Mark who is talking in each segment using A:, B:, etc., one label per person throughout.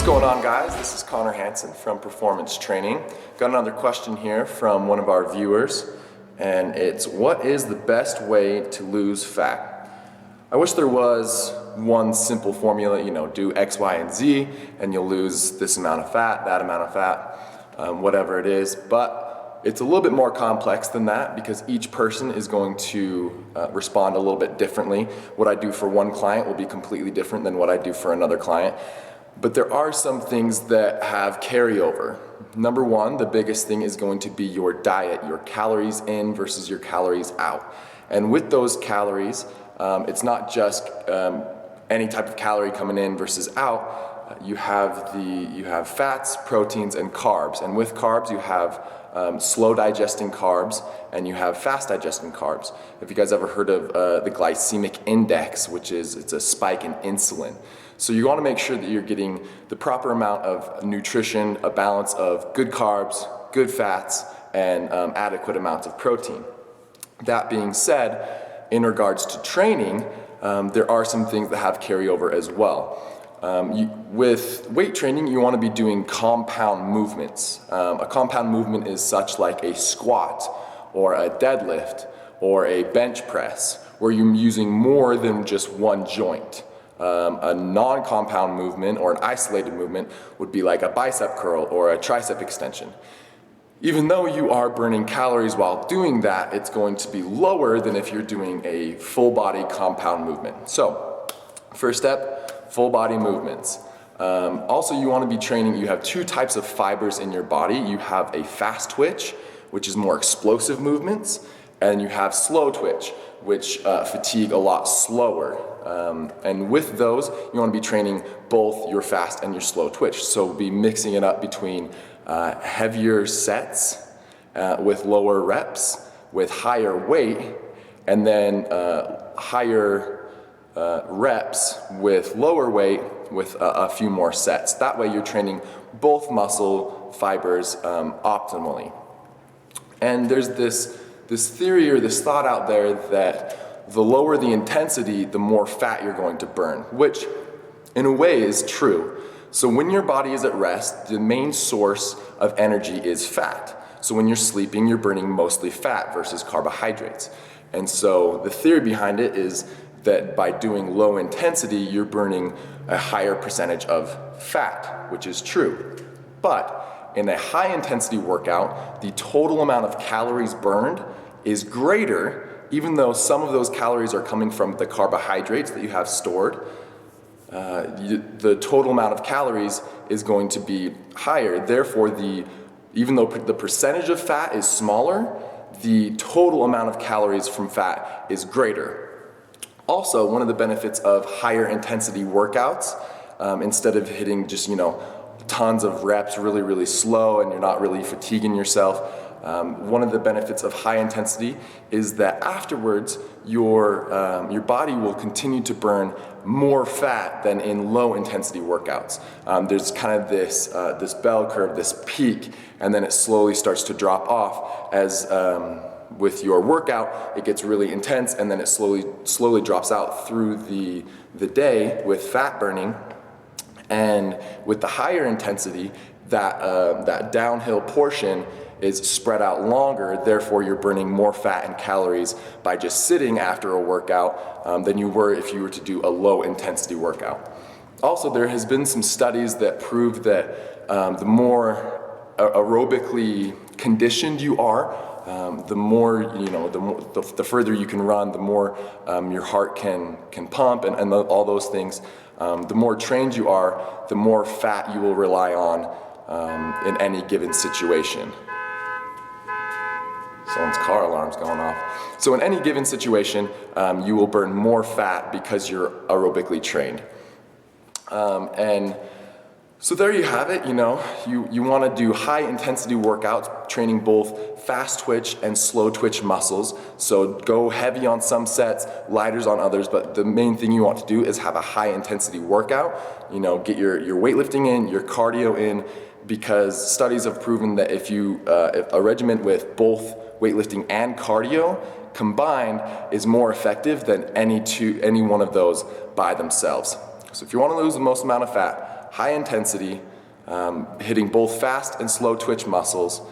A: going on, guys? This is Connor Hansen from Performance Training. Got another question here from one of our viewers, and it's, what is the best way to lose fat? I wish there was one simple formula, do X, Y, and Z, and you'll lose this amount of fat, that amount of fat, whatever it is, but it's a little bit more complex than that because each person is going to respond a little bit differently. What I do for one client will be completely different than what I do for another client. But there are some things that have carryover. Number one, the biggest thing is going to be your diet, your calories in versus your calories out. And with those calories, it's not just any type of calorie coming in versus out. You have fats, proteins, and carbs. And with carbs, you have slow digesting carbs and you have fast digesting carbs. Have you guys ever heard of the glycemic index, it's a spike in insulin? So you want to make sure that you're getting the proper amount of nutrition, a balance of good carbs, good fats, and adequate amounts of protein. That being said, in regards to training, there are some things that have carryover as well. With weight training, you want to be doing compound movements. A compound movement is such like a squat or a deadlift or a bench press, where you're using more than just one joint. A non-compound movement or an isolated movement would be like a bicep curl or a tricep extension. Even though you are burning calories while doing that, it's going to be lower than if you're doing a full body compound movement. So, first step, full body movements. Also, you want to be training, you have two types of fibers in your body. You have a fast twitch, which is more explosive movements, and you have slow twitch, which fatigue a lot slower. And with those, you want to be training both your fast and your slow twitch. So be mixing it up between heavier sets with lower reps, with higher weight, and then higher reps with lower weight with a few more sets. That way you're training both muscle fibers optimally. And there's this theory or this thought out there that the lower the intensity, the more fat you're going to burn, which in a way is true. So when your body is at rest, the main source of energy is fat. So when you're sleeping, you're burning mostly fat versus carbohydrates. And so the theory behind it is that by doing low intensity, you're burning a higher percentage of fat, which is true. But in a high intensity workout, the total amount of calories burned is greater, even though some of those calories are coming from the carbohydrates that you have stored. The total amount of calories is going to be higher. Therefore, even though the percentage of fat is smaller, the total amount of calories from fat is greater. Also, one of the benefits of higher intensity workouts, instead of hitting just tons of reps really, really slow and you're not really fatiguing yourself, one of the benefits of high intensity is that afterwards your body will continue to burn more fat than in low intensity workouts. There's kind of this bell curve, this peak, and then it slowly starts to drop off as with your workout it gets really intense, and then it slowly drops out through the day with fat burning. And with the higher intensity, that downhill portion is spread out longer, therefore you're burning more fat and calories by just sitting after a workout than you were if you were to do a low intensity workout. Also, there has been some studies that prove that the more aerobically conditioned you are, the more, the further you can run, the more your heart can pump and all those things. The more trained you are, the more fat you will rely on in any given situation. Someone's car alarm's going off. So in any given situation, you will burn more fat because you're aerobically trained. And so there you have it, you want to do high intensity workouts, training both fast twitch and slow twitch muscles. So go heavy on some sets, lighters on others, but the main thing you want to do is have a high intensity workout. Get your weightlifting in, your cardio in, because studies have proven that if a regimen with both weightlifting and cardio combined is more effective than any one of those by themselves. So if you want to lose the most amount of fat, high intensity, hitting both fast and slow twitch muscles.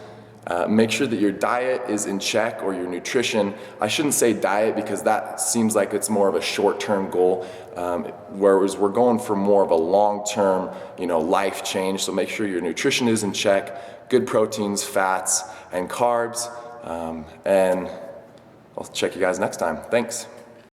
A: Make sure that your diet is in check, or your nutrition. I shouldn't say diet because that seems like it's more of a short-term goal, whereas we're going for more of a long-term, life change. So make sure your nutrition is in check, good proteins, fats, and carbs, and I'll check you guys next time. Thanks.